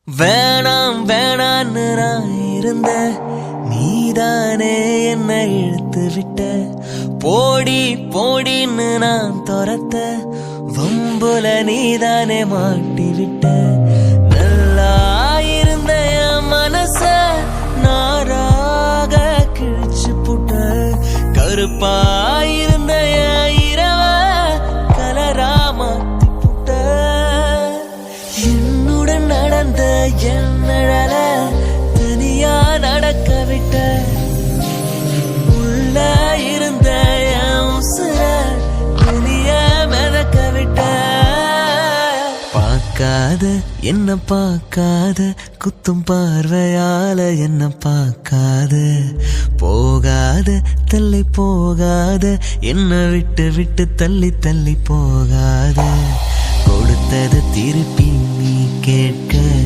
வேணாம் வேணான்னு நான் இருந்த நீதானே என்னை இழுத்து விட்ட. போடி போடின்னு நான் துரத்த வம்புல நீதானே மாட்டி விட்ட. நல்லா இருந்த என் மனச நாராக கிழிச்சு புட்ட. கருப்பாயிருந்த என் இரவ கலரா மாத்தி புட்ட. என்னுடன் நடந்த என் நிழல தனியா நடக்க விட்ட. உள்ள இருந்த என் உசுர தனிய மிதக்க விட்ட. பார்க்காத என்ன பார்க்காத குத்தும் பார்வையால என்ன பார்க்காத. போகாத தள்ளி போகாத என்ன விட்டு விட்டு தள்ளி தள்ளி போகாத. கொடுத்தது திருப்பி நீ கேட்க